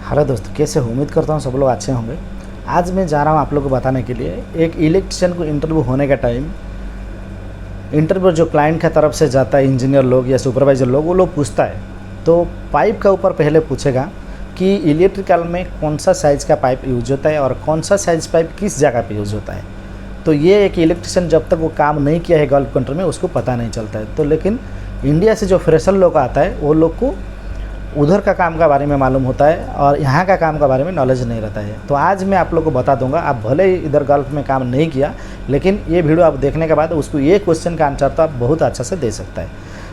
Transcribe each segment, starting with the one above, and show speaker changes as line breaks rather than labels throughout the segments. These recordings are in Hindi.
हेलो दोस्तों, कैसे हो? उम्मीद करता हूँ सब लोग अच्छे होंगे। आज मैं जा रहा हूँ आप लोगों को बताने के लिए एक इलेक्ट्रिशियन को इंटरव्यू होने का टाइम, इंटरव्यू जो क्लाइंट की तरफ से जाता है, इंजीनियर लोग या सुपरवाइज़र लोग, वो लोग पूछता है तो पाइप का ऊपर पहले पूछेगा कि इलेक्ट्रिकल में कौन सा साइज़ का पाइप यूज होता है और कौन सा साइज़ पाइप किस जगह पे यूज़ होता है। तो ये एक इलेक्ट्रिशियन जब तक वो काम नहीं किया है गल्फ कंट्री में, उसको पता नहीं चलता है। तो लेकिन इंडिया से जो फ्रेशर लोग आता है वो लोग को उधर का काम का बारे में मालूम होता है और यहाँ का काम का बारे में नॉलेज नहीं रहता है। तो आज मैं आप लोग को बता दूंगा। आप भले ही इधर गल्फ में काम नहीं किया, लेकिन ये वीडियो आप देखने के बाद उसको ये क्वेश्चन का आंसर तो आप बहुत अच्छा से दे सकता है।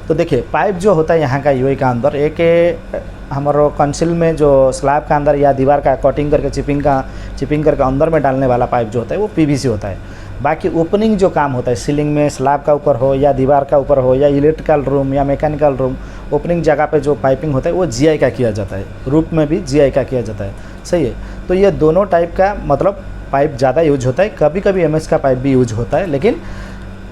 तो देखिए, पाइप जो होता है यहाँ का यूएई का अंदर एक हमारे कंसिल में जो स्लैब का अंदर या दीवार का कटिंग करके चिपिंग करके अंदर में डालने वाला पाइप जो होता है वो पीवीसी होता है। बाकी ओपनिंग जो काम होता है सीलिंग में, स्लैब का ऊपर हो या दीवार का ऊपर हो या इलेक्ट्रिकल रूम या मैकेनिकल रूम, ओपनिंग जगह पे जो पाइपिंग होता है वो जीआई का किया जाता है। रूफ में भी जीआई का किया जाता है। सही है। तो ये दोनों टाइप का मतलब पाइप ज़्यादा यूज होता है। कभी कभी एमएस का पाइप भी यूज होता है, लेकिन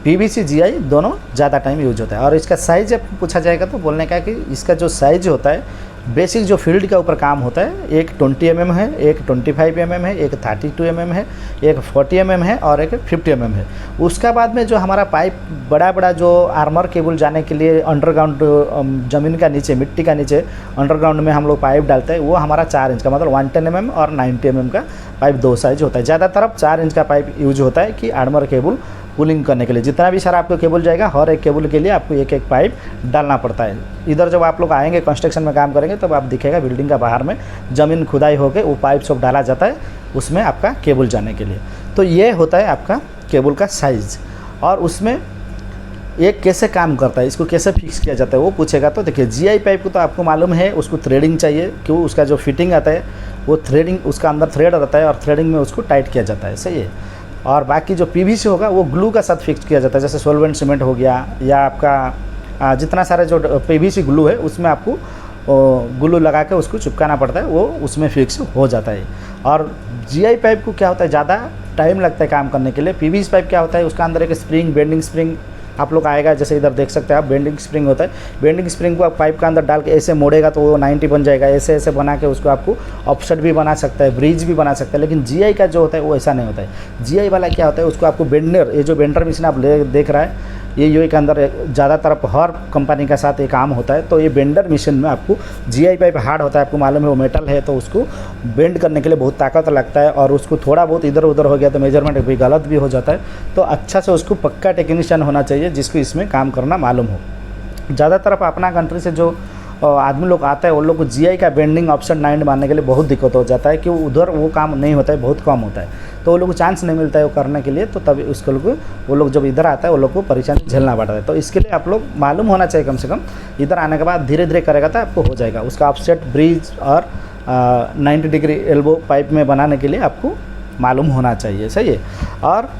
पीवीसी जीआई दोनों ज़्यादा टाइम यूज होता है। और इसका साइज़ जब पूछा जाएगा तो बोलने का कि इसका जो साइज़ होता है, बेसिक जो फील्ड का ऊपर काम होता है, एक 20 mm है, एक 25 mm है, एक 32 mm है, एक 40 mm है और एक 50 mm है। उसका बाद में जो हमारा पाइप बड़ा जो आर्मर केबल जाने के लिए अंडरग्राउंड ज़मीन का नीचे, मिट्टी का नीचे अंडरग्राउंड में हम लोग पाइप डालते हैं, वो हमारा 4 इंच का मतलब 110 mm और 90 mm का पाइप दो साइज होता है। ज़्यादातर 4 इंच का पाइप यूज होता है कि आर्मर केबल पुलिंग करने के लिए। जितना भी सारा आपको केबल जाएगा, हर एक केबल के लिए आपको एक एक पाइप डालना पड़ता है। इधर जब आप लोग आएंगे कंस्ट्रक्शन में काम करेंगे तब आप दिखेगा बिल्डिंग का बाहर में ज़मीन खुदाई होकर वो पाइप सब डाला जाता है उसमें आपका केबल जाने के लिए। तो ये होता है आपका केबल का साइज़। और उसमें एक कैसे काम करता है, इसको कैसे फिक्स किया जाता है वो पूछेगा। तो देखिए, जीआई पाइप को तो आपको मालूम है, उसको थ्रेडिंग चाहिए। क्यों? उसका जो फिटिंग आता है वो थ्रेडिंग, उसका अंदर थ्रेड रहता है और थ्रेडिंग में उसको टाइट किया जाता है। सही है। और बाकी जो पीवीसी होगा वो ग्लू का साथ फिक्स किया जाता है। जैसे सोलवेंट सीमेंट हो गया या आपका जितना सारे जो पीवीसी ग्लू है उसमें आपको ग्लू लगा के उसको चिपकाना पड़ता है, वो उसमें फिक्स हो जाता है। और जीआई पाइप को क्या होता है, ज़्यादा टाइम लगता है काम करने के लिए। पीवीसी पाइप क्या होता है, उसका अंदर एक स्प्रिंग, बेंडिंग स्प्रिंग आप लोग आएगा, जैसे इधर देख सकते हैं आप, बेंडिंग स्प्रिंग होता है। बेंडिंग स्प्रिंग को आप पाइप का अंदर डाल के ऐसे मोड़ेगा तो वो 90 बन जाएगा। ऐसे ऐसे बना के उसको आपको ऑफसेट भी बना सकता है, ब्रिज भी बना सकता है। लेकिन जीआई का जो होता है वो ऐसा नहीं होता है। जीआई वाला क्या होता है, उसको आपको बेंडर, ये जो बेंडर मशीन आप देख रहा है, ये यूएई के अंदर ज़्यादातर हर कंपनी का साथ ये काम होता है। तो ये बेंडर मशीन में आपको जीआई पाइप हार्ड होता है, आपको मालूम है वो मेटल है, तो उसको बेंड करने के लिए बहुत ताकत लगता है। और उसको थोड़ा बहुत इधर उधर हो गया तो मेजरमेंट भी गलत भी हो जाता है। तो अच्छा से उसको पक्का टेक्नीशियन होना चाहिए जिसको इसमें काम करना मालूम हो। ज़्यादातर अपना कंट्री से जो आदमी लोग आता है, उन लोग को जीआई का बेंडिंग ऑप्शन 9 मारने के लिए बहुत दिक्कत हो जाता है कि उधर वो काम नहीं होता है, बहुत कम होता है। तो वो लोग को चांस नहीं मिलता है वो करने के लिए। तो तभी उसको वो लोग जब इधर आता है वो लोग को परेशानी झेलना पड़ता है। तो इसके लिए आप लोग मालूम होना चाहिए कम से कम। इधर आने के बाद धीरे धीरे करेगा तो आपको हो जाएगा। उसका ऑफसेट, ब्रिज और 90 डिग्री एल्बो पाइप में बनाने के लिए आपको मालूम होना चाहिए। सही है। और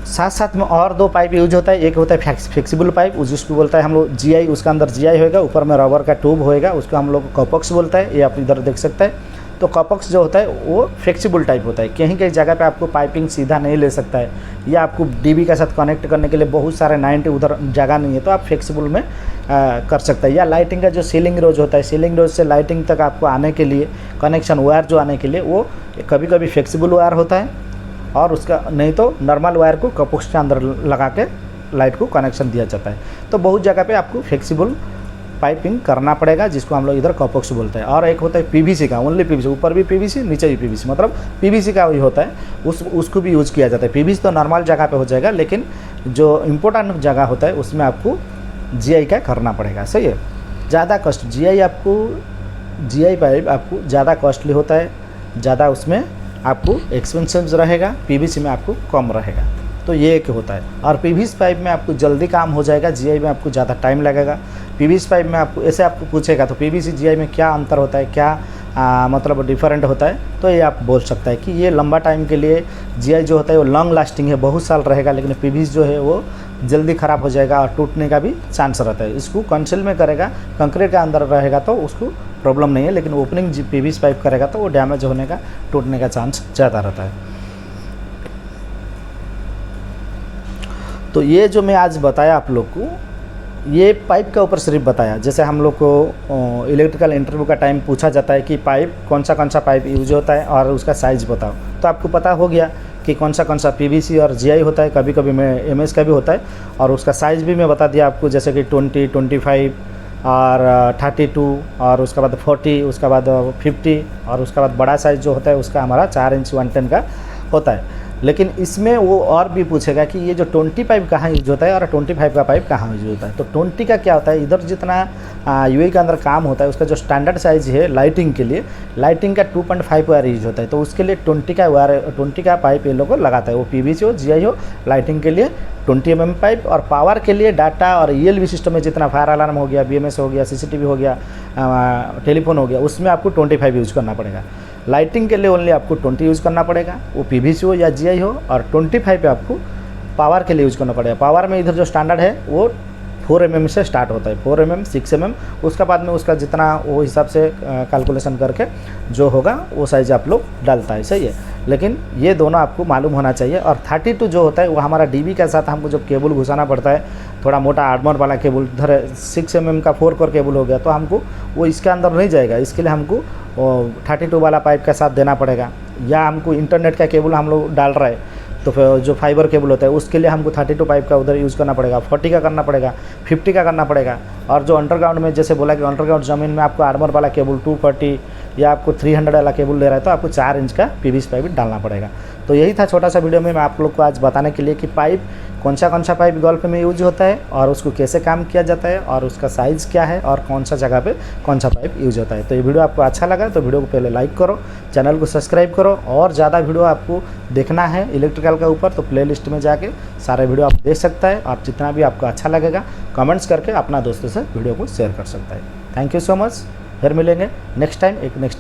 साथ साथ में और दो पाइप यूज होता है। एक होता है फ्लेक्सिबल पाइप, जिसको बोलता है हम लोग जीआई। उसका अंदर जीआई होएगा, ऊपर में रबर का ट्यूब होएगा, उसको हम लोग कॉपक्स बोलता है। ये आप इधर देख सकते हैं। तो कॉपक्स जो होता है वो फ्लेक्सिबल टाइप होता है। कहीं कहीं जगह पे आपको पाइपिंग सीधा नहीं ले सकता है या आपको डीबी के साथ कनेक्ट करने के लिए बहुत सारे 90 उधर जगह नहीं है, तो आप फ्लेक्सिबल में कर सकते हैं। या लाइटिंग का जो सीलिंग रोज होता है, सीलिंग रोज से लाइटिंग तक आपको आने के लिए कनेक्शन वायर जो आने के लिए वो कभी कभी फ्लेक्सिबल वायर होता है, और उसका नहीं तो नॉर्मल वायर को कॉपक्स के अंदर लगा के लाइट को कनेक्शन दिया जाता है। तो बहुत जगह पे आपको फ्लेक्सिबल पाइपिंग करना पड़ेगा, जिसको हम लोग इधर कॉपक्स बोलते हैं। और एक होता है पीवीसी का, ओनली पीवीसी, ऊपर भी पीवीसी नीचे भी पीवीसी, मतलब पीवीसी का वही होता है, उसको भी यूज़ किया जाता है। पीवीसी तो नॉर्मल जगह पे हो जाएगा, लेकिन जो इम्पोर्टेंट जगह होता है उसमें आपको जीआई का करना पड़ेगा। सही है। ज़्यादा कॉस्ट जीआई पाइप आपको ज़्यादा कॉस्टली होता है, ज़्यादा उसमें आपको एक्सपेंसिव रहेगा, पीवीसी में आपको कम रहेगा। तो ये एक होता है। और पीवीसी पाइप में आपको जल्दी काम हो जाएगा, जीआई में आपको ज़्यादा टाइम लगेगा। पीवीसी पाइप में आपको ऐसे आपको पूछेगा तो पीवीसी जीआई में क्या अंतर होता है, क्या मतलब डिफरेंट होता है, तो ये आप बोल सकता है कि ये लंबा टाइम के लिए जीआई जो होता है वो लॉन्ग लास्टिंग है, बहुत साल रहेगा। लेकिन पीवीसी जो है वो जल्दी ख़राब हो जाएगा और टूटने का भी चांस रहता है। इसको कंसिल में करेगा, कंक्रीट के अंदर रहेगा तो उसको प्रॉब्लम नहीं है, लेकिन ओपनिंग पीवीसी पाइप करेगा तो वो डैमेज होने का, टूटने का चांस ज़्यादा रहता है। तो ये जो मैं आज बताया आप लोग को, ये पाइप का ऊपर सिर्फ बताया। जैसे हम लोग को इलेक्ट्रिकल इंटरव्यू का टाइम पूछा जाता है कि पाइप कौन सा पाइप यूज होता है और उसका साइज़ बताओ, तो आपको पता हो गया कि कौन सा पीवीसी और जीआई होता है, कभी कभी में एमएस का भी होता है। और उसका साइज़ भी मैं बता दिया आपको, जैसे कि 20, 25 और 32 और उसके बाद 40, उसके बाद 50 और उसके बाद बड़ा साइज़ जो होता है उसका हमारा 4 इंच 110 का होता है। लेकिन इसमें वो और भी पूछेगा कि ये जो 20 पाइप कहाँ यूज होता है और 25 का पाइप कहाँ यूज होता है। तो 20 का क्या होता है, इधर जितना यूए के अंदर काम होता है उसका जो स्टैंडर्ड साइज़ है लाइटिंग के लिए, लाइटिंग का 2.5 वायर यूज होता है। तो उसके लिए 20 का पाइप ये लोग लगाता है, वो पीवीसी हो जीआई हो, लाइटिंग के लिए 20 mm पाइप। और पावर के लिए डाटा और ईएलवी सिस्टम में जितना फायर अलार्म हो गया, बीएमएस हो गया, सीसीटीवी हो गया, टेलीफोन हो गया, उसमें आपको 25 यूज़ करना पड़ेगा। लाइटिंग के लिए ओनली आपको 20 यूज़ करना पड़ेगा, वो पीवीसी हो या जीआई हो। और 25 पे आपको पावर के लिए यूज़ करना पड़ेगा। पावर में इधर जो स्टैंडर्ड है वो 4 mm से स्टार्ट होता है, 4 mm, 6 mm। उसका बाद में उसका जितना वो हिसाब से कैलकुलेशन करके जो होगा वो साइज़ आप लोग डालता है, सही है। लेकिन ये दोनों आपको मालूम होना चाहिए। और 32 जो होता है वो हमारा डीबी के साथ हमको जब केबल घुसाना पड़ता है, थोड़ा मोटा आर्मर वाला केबल, इधर 6 mm का 4 कोर केबल हो गया, तो हमको वो इसके अंदर नहीं जाएगा। इसके लिए हमको 32 वाला पाइप के साथ देना पड़ेगा। या हमको इंटरनेट का केबल हम लोग डाल रहे हैं तो फिर जो फाइबर केबल होता है उसके लिए हमको 32 पाइप का उधर यूज़ करना पड़ेगा, 40 का करना पड़ेगा, 50 का करना पड़ेगा। और जो अंडरग्राउंड में जैसे बोला कि अंडरग्राउंड ज़मीन में आपको आर्मर वाला केबल 240 या आपको 300 वाला केबल ले रहा है तो आपको 4 इंच का पीवीसी पाइप डालना पड़ेगा। तो यही था छोटा सा वीडियो में मैं आप लोग को आज बताने के लिए कि पाइप कौन सा पाइप गल्फ में यूज होता है और उसको कैसे काम किया जाता है और उसका साइज़ क्या है और कौन सा जगह पे कौन सा पाइप यूज होता है। तो ये वीडियो आपको अच्छा लगा तो वीडियो को पहले लाइक करो, चैनल को सब्सक्राइब करो। और ज़्यादा वीडियो आपको देखना है इलेक्ट्रिकल के ऊपर तो प्लेलिस्ट में जाके सारे वीडियो आप देख सकता है। आप जितना भी आपको अच्छा लगेगा कमेंट्स करके अपना दोस्तों से वीडियो को शेयर कर सकता है। Thank you so much. फिर मिलेंगे नेक्स्ट टाइम एक नेक्स्ट